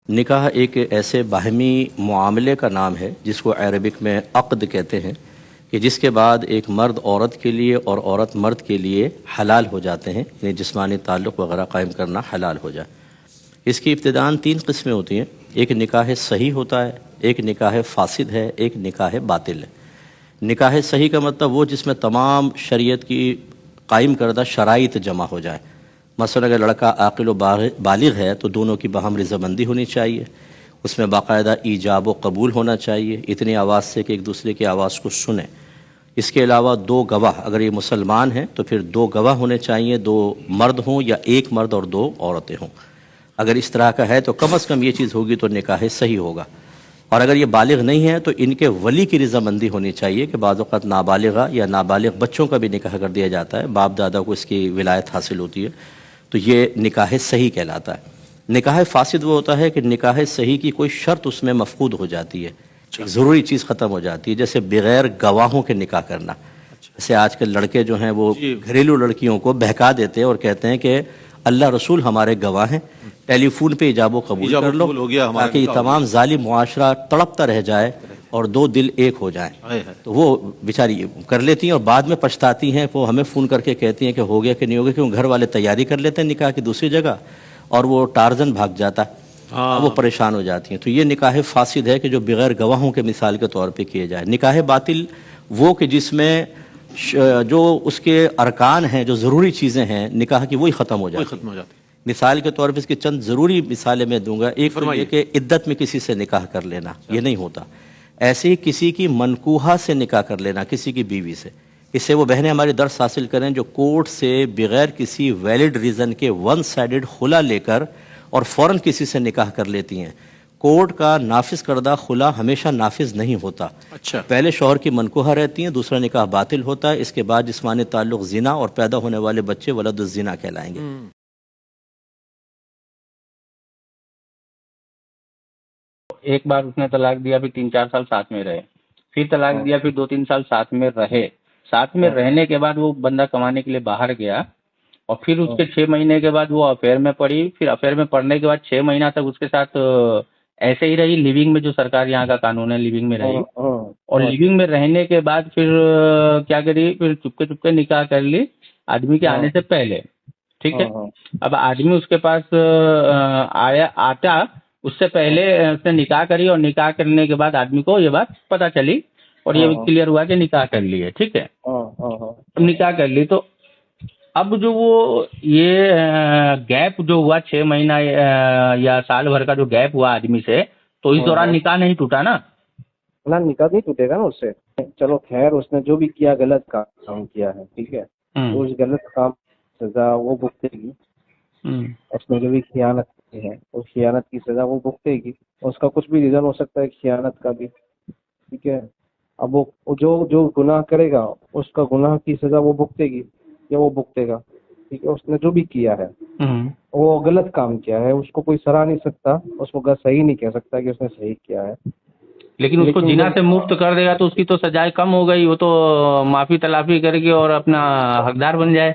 نکاح ایک ایسے باہمی معاملے کا نام ہے جس کو عربک میں عقد کہتے ہیں، کہ جس کے بعد ایک مرد عورت کے لیے اور عورت مرد کے لیے حلال ہو جاتے ہیں، یعنی جسمانی تعلق وغیرہ قائم کرنا حلال ہو جائے۔ اس کی ابتداءً 3 قسمیں ہوتی ہیں، ایک نکاح صحیح ہوتا ہے، ایک نکاح فاسد ہے، ایک نکاح باطل ہے۔ نکاح صحیح کا مطلب وہ جس میں تمام شریعت کی قائم کردہ شرائط جمع ہو جائیں۔ مثلا اگر لڑکا عاقل و بالغ ہے تو دونوں کی باہم رضامندی ہونی چاہیے، اس میں باقاعدہ ایجاب و قبول ہونا چاہیے، اتنی آواز سے کہ ایک دوسرے کی آواز کو سنیں۔ اس کے علاوہ 2 گواہ، اگر یہ مسلمان ہیں تو پھر 2 گواہ ہونے چاہیے، 2 مرد ہوں یا 1 مرد اور 2 عورتیں ہوں۔ اگر اس طرح کا ہے تو کم از کم یہ چیز ہوگی تو نکاح صحیح ہوگا۔ اور اگر یہ بالغ نہیں ہے تو ان کے ولی کی رضامندی ہونی چاہیے، کہ بعض اوقات نابالغہ یا نابالغ بچوں کا بھی نکاح کر دیا جاتا ہے، باپ دادا کو اس کی ولایت حاصل ہوتی ہے، تو یہ نکاح صحیح کہلاتا ہے۔ نکاح فاسد وہ ہوتا ہے کہ نکاح صحیح کی کوئی شرط اس میں مفقود ہو جاتی ہے، ایک ضروری چیز ختم ہو جاتی ہے، جیسے بغیر گواہوں کے نکاح کرنا۔ جیسے آج کل لڑکے جو ہیں وہ گھریلو لڑکیوں کو بہکا دیتے ہیں اور کہتے ہیں کہ اللہ رسول ہمارے گواہ ہیں، ٹیلی فون پہ ایجاب و قبول کر لو، تاکہ یہ تمام ظالم معاشرہ تڑپتا رہ جائے اور 2 دل ایک ہو جائیں۔ تو وہ بیچاری کر لیتی ہیں اور بعد میں پچھتاتی ہیں، وہ ہمیں فون کر کے کہتی ہیں کہ ہو گیا کہ نہیں ہو گیا، کیوں گھر والے تیاری کر لیتے ہیں نکاح کی دوسری جگہ اور وہ ٹارزن بھاگ جاتا ہے، وہ پریشان ہو جاتی ہیں۔ تو یہ نکاح فاسد ہے کہ جو بغیر گواہوں کے مثال کے طور پہ کیے جائے۔ نکاح باطل وہ کہ جس میں جو اس کے ارکان ہیں، جو ضروری چیزیں ہیں نکاح کی، وہی ختم ہو جاتی ہیں۔ مثال کے طور پہ اس کی چند ضروری مثالیں میں دوں گا۔ ایک تو یہ کہ عدت میں کسی سے نکاح کر لینا، یہ نہیں ہوتا۔ ایسے ہی کسی کی منکوحہ سے نکاح کر لینا، کسی کی بیوی سے۔ اس سے وہ بہنیں ہماری درس حاصل کریں جو کورٹ سے بغیر کسی ویلڈ ریزن کے 1 سائیڈڈ خلا لے کر اور فوراً کسی سے نکاح کر لیتی ہیں۔ کورٹ کا نافذ کردہ خلا ہمیشہ نافذ نہیں ہوتا۔ پہلے شوہر کی منکوحہ رہتی ہیں، دوسرا نکاح باطل ہوتا ہے، اس کے بعد جسمانی تعلق زنا اور پیدا ہونے والے بچے ولد الزنا کہلائیں گے۔ ایک بار اس نے طلاق دیا، پھر 3-4 سال ساتھ میں رہے، پھر طلاق دیا، پھر 2-3 سال ساتھ میں رہے۔ ساتھ میں رہنے کے بعد وہ بندہ کمانے کے لیے باہر گیا، اور پھر اس کے 6 مہینے کے بعد وہ افیئر میں پڑی۔ پھر افیئر میں پڑنے کے بعد 6 مہینہ تک اس کے ساتھ ایسے ہی رہی، لیونگ میں، جو سرکار یہاں کا قانون ہے، لیونگ میں رہی۔ اور لیونگ میں رہنے کے بعد پھر کیا کری، پھر چپکے چپکے نکاح کر لی آدمی کے آنے سے پہلے، ٹھیک ہے۔ اب آدمی اس کے پاس آتا، اس سے پہلے اس نے نکاح کری، اور نکاح کرنے کے بعد آدمی کو یہ بات پتہ چلی اور یہ کلیئر ہوا کہ نکاح کر لی ہے، ٹھیک ہے۔ نکاح کر لی تو اب جو وہ یہ گیپ جو ہوا 6 مہینہ یا سال بھر کا جو گیپ ہوا آدمی سے، تو اس دوران نکاح نہیں ٹوٹا نا؟ نہ، نکاح نہیں ٹوٹے گا نا اس سے۔ چلو خیر، اس نے جو بھی کیا غلط کام کیا ہے، ٹھیک ہے، تو اس غلط کام سزا وہ بھگتے گی۔ اس نے جو بھی خیانت کی ہے، اس خیانت کی سزا وہ بھگتے گی۔ اس کا کچھ بھی ریزن ہو سکتا ہے خیانت کا بھی، ٹھیک ہے۔ اب وہ جو گناہ کرے گا اس کا گناہ کی سزا وہ بھگتے گی یا وہ بھگتے گا، ٹھیک ہے۔ اس نے جو بھی کیا ہے وہ غلط کام کیا ہے، اس کو کوئی سراہ نہیں سکتا، اس کو صحیح نہیں کہہ سکتا کہ اس نے صحیح کیا ہے۔ لیکن اس کو زنا سے مفت کر دے گا تو اس کی تو سزائے کم ہو گئی، وہ تو معافی تلافی کر کے اور اپنا حقدار بن جائے۔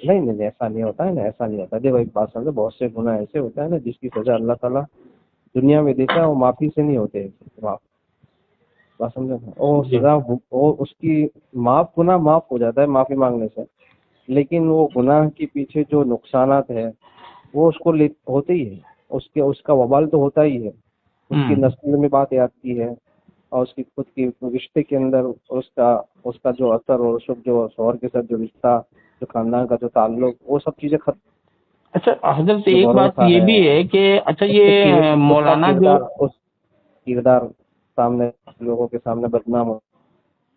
نہیں، ایسا نہیں ہوتا ہے نا، ایسا نہیں ہوتا۔ دیکھو ایک بات سمجھو، بہت سے گناہ ایسے ہوتا ہے نا جس کی سزا اللہ تعالیٰ دنیا میں دیتا ہے، وہ معافی سے نہیں ہوتے۔ بات سمجھو، وہ سزا وہ اس کی گناہ معاف ہو جاتا ہے معافی مانگنے سے، لیکن وہ گناہ کے پیچھے جو نقصانات ہیں وہ اس کو ہوتے ہی ہے، اس کا وبال تو ہوتا ہی ہے۔ اس کی نسل میں بات آتی ہے، اور اس کی خود کی رشتے کے اندر اس کا جو اثر اور جو شوہر کے ساتھ جو رشتہ، جو خاندان کا جو تعلق، وہ سب چیزیں ختم۔ اچھا حضرت، ایک بات یہ بھی ہے کہ اچھا یہ مولانا جو اس کردار سامنے لوگوں کے سامنے بدنام ہو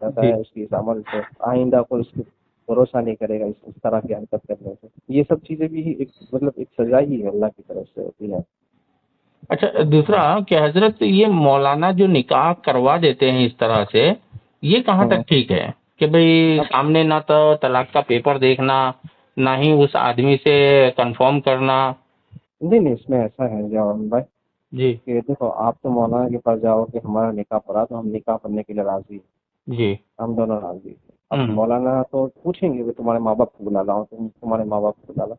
جاتا ہے، اس کی اس عمل سے آئندہ کو اس کی بھروسہ نہیں کرے گا اس طرح کی حرکت کرنے سے۔ یہ سب چیزیں بھی ایک سزا ہی ہے اللہ کی طرف سے ہوتی ہے۔ اچھا دوسرا کہ حضرت یہ مولانا جو نکاح کروا دیتے ہیں اس طرح سے، یہ کہاں تک ٹھیک ہے کہ بھئی سامنے نہ تو طلاق کا پیپر دیکھنا، نہ ہی اس آدمی سے کنفرم کرنا؟ نہیں، اس میں ایسا ہے جوان بھائی جی کہ دیکھو، آپ تو مولانا کے پاس جاؤ کہ ہمارا نکاح پڑا، تو ہم نکاح پڑھنے کے لیے راضی ہیں، جی ہم دونوں راضی ہیں۔ اب مولانا تو پوچھیں گے کہ تمہارے ماں باپ کو بلا لاؤ، تمہارے ماں باپ کو بلا لاؤ،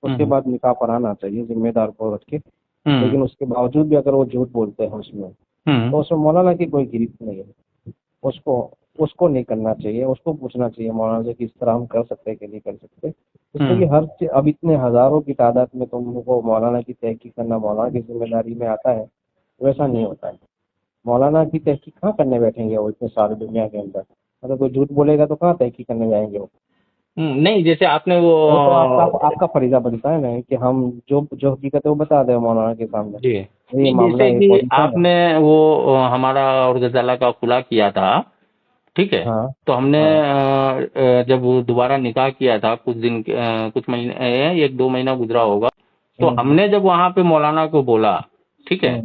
اس کے بعد نکاح پڑھانا چاہیے ذمہ دار کو رکھ کے۔ لیکن اس کے باوجود بھی اگر وہ جھوٹ بولتے ہیں اس میں تو اس میں مولانا کی کوئی گرفت نہیں ہے. اس کو نہیں کرنا چاہیے. اس کو پوچھنا چاہیے مولانا سے کہ اس طرح ہم کر سکتے ہیں کہ نہیں کر سکتے. اس لیے کہ اب اتنے ہزاروں کی تعداد میں تم کو مولانا کی تحقیق کرنا مولانا کی ذمہ داری میں آتا ہے. ویسا نہیں ہوتا ہے. مولانا کی تحقیق کہاں کرنے بیٹھیں گے وہ اتنے سارے دنیا کے اندر؟ اگر کوئی جھوٹ بولے گا تو کہاں تحقیق کرنے جائیں گے وہ؟ نہیں جیسے آپ نے وہ تو آپ کا فریضہ بنتا ہے نا کہ ہم جو حقیقت ہے وہ بتا دیں مولانا کے سامنے. جی یہ معاملہ جیسے ہے، کہ پوزیشن آپ ہے. نے وہ ہمارا اور غزالہ کا کھلا کیا تھا، ٹھیک ہے، ہاں تو ہم نے جب دوبارہ نکاح کیا تھا کچھ مہینے 1-2 مہینہ گزرا ہوگا، تو ہم نے جب وہاں پہ مولانا کو بولا، ٹھیک ہے،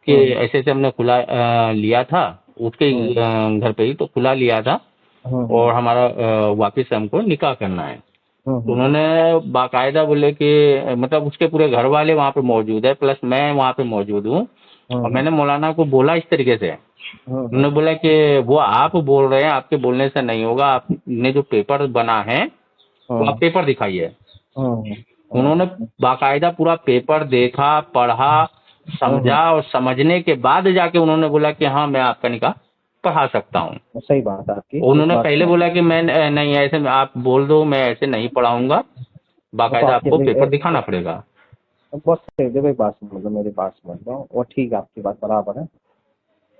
کہ ایسے ایسے ہم نے کھلا لیا تھا اس کے گھر پہ ہی، تو کھلا لیا تھا اور ہمارا واپس ہم کو نکاح کرنا ہے. تو انہوں نے باقاعدہ بولے کہ مطلب اس کے پورے گھر والے وہاں پہ موجود ہے، پلس میں وہاں پہ موجود ہوں، اور میں نے مولانا کو بولا اس طریقے سے. انہوں نے بولا کہ وہ آپ بول رہے ہیں، آپ کے بولنے سے نہیں ہوگا، آپ نے جو پیپر بنا ہے وہ آپ پیپر دکھائیے. انہوں نے باقاعدہ پورا پیپر دیکھا، پڑھا، سمجھا، اور سمجھنے کے بعد جا کے انہوں نے بولا کہ ہاں میں آپ کا نکاح پڑھا سکتا ہوں. صحیح بات ہے آپ کی. انہوں نے پہلے بولا کہ میں نہیں ایسے آپ بول دو میں ایسے نہیں پڑھاؤں گا، باقاعدہ آپ کو پیپر دکھانا پڑے گا. بہت صحیح ہے. بات سمجھ لو، میری بات سمجھ لو، اور ٹھیک ہے آپ کی بات برابر ہے.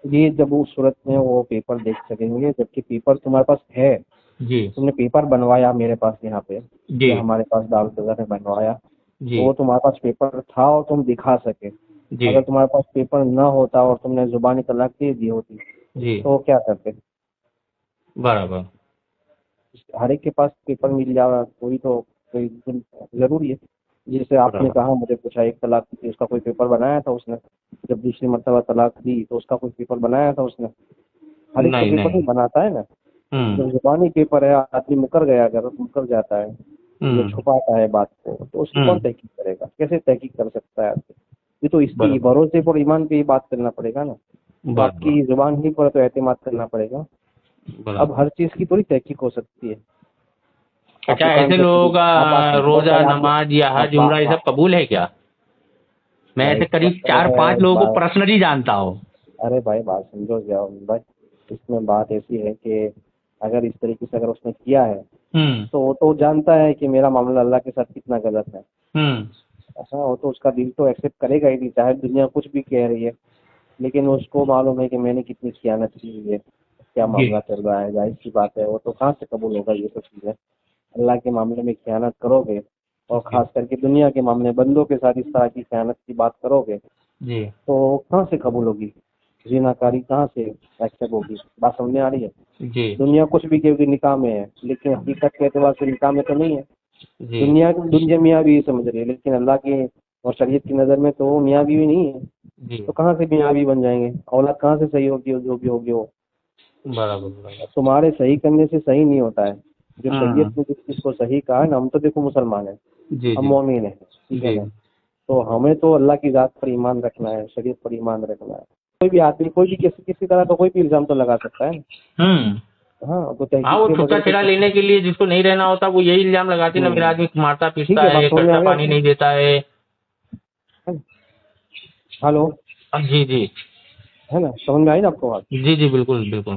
یہ جب اس صورت میں وہ پیپر دیکھ سکیں گے جبکہ پیپر تمہارے پاس ہے. جی تم نے پیپر بنوایا میرے پاس یہاں پہ، جی ہمارے پاس دارالفضا نے بنوایا، جی تو وہ تمہارے پاس پیپر تھا اور تم دکھا سکے. جی اگر تمہارے پاس پیپر نہ ہوتا اور تم نے زبانی طلاق دے دی ہوتی جی تو کیا کرتے؟ برابر. ہر ایک کے پاس پیپر مل جائے کوئی ضروری ہے. جیسے آپ نے کہا مجھے پوچھا ایک طلاق کی اس کا کوئی پیپر بنایا تھا اس نے، جب دوسری مرتبہ طلاق دی تو اس کا کوئی پیپر بنایا تھا اس نے؟ ہر ایک تو پیپر نہیں بناتا ہے نا. جب زبانی پیپر ہے آدمی مکر گیا، اگر مکر جاتا ہے یا چھپاتا ہے بات کو تو اس کی کون تحقیق کرے گا؟ کیسے تحقیق کر سکتا ہے آدمی؟ یہ تو اس کی بھروسے پر ایمان پہ ہی بات کرنا پڑے گا نا. تو آپ کی زبان ہی پر تو اعتماد کرنا پڑے گا. اب ہر چیز کی تھوڑی تحقیق ہو سکتی ہے. اچھا ایسے لوگوں کا روزہ، نماز یا حج، عمرہ یہ سب قبول ہے کیا؟ میں ایسے قریب 4-5 لوگوں کو پرسنلی جانتا ہوں. ارے بھائی بات سمجھو گیا بھائی، اس میں بات ایسی ہے کہ اگر اس طریقے سے اگر اس نے کیا ہے تو وہ تو جانتا ہے کہ میرا معاملہ اللہ کے ساتھ کتنا غلط ہے. ایسا وہ تو اس کا دل تو ایکسیپٹ کرے گا ہی نہیں، چاہے دنیا کچھ بھی کہہ رہی ہے، لیکن اس کو معلوم ہے کہ میں نے کتنی خیانت کی ہے، کیا معاملہ چل رہا ہے. ظاہر سی بات ہے وہ تو کہاں سے قبول ہوگا یہ سب چیزیں. اللہ کے معاملے میں خیانت کرو گے اور خاص کر کے دنیا کے معاملے بندوں کے ساتھ اس طرح کی خیانت کی بات کرو گے تو کہاں سے قبول ہوگی؟ زنا کاری کہاں سے ایکسیپٹ ہوگی؟ بات سمجھنے آ رہی ہے؟ دنیا کچھ بھی کہ نکاح میں ہے لیکن حقیقت کے اعتبار سے نکاح میں تو نہیں ہے. دنیا میاں بھی سمجھ رہی ہے لیکن اللہ کے اور شریعت کی نظر میں تو وہ میاں بھی نہیں ہے. تو کہاں سے میاں بھی بن جائیں گے؟ اولاد کہاں سے صحیح ہوگی؟ جو بھی ہوگی وہ تمہارے صحیح کرنے سے صحیح نہیں ہوتا ہے. جو شریعت نے جس چیز کو صحیح کہا ہے نا، ہم تو دیکھو مسلمان ہیں، ہم مومن ہیں، ٹھیک ہے نا. تو ہمیں تو اللہ کی ذات پر ایمان رکھنا ہے، شریعت پر ایمان رکھنا ہے. کوئی بھی آدمی کوئی بھی کسی طرح کا کوئی بھی الزام تو لگا سکتا ہے. ہاں تو وہ چھٹا چھڑا لینے کے لیے جس کو نہیں رہنا ہوتا وہ یہی الزام لگاتے نا میرا آدمی مارتا پیٹتا ہے، کچا پانی نہیں دیتا ہے. ہلو جی جی ہے نا، سمجھ میں آئی نا آپ کو بات؟ جی جی بالکل بالکل.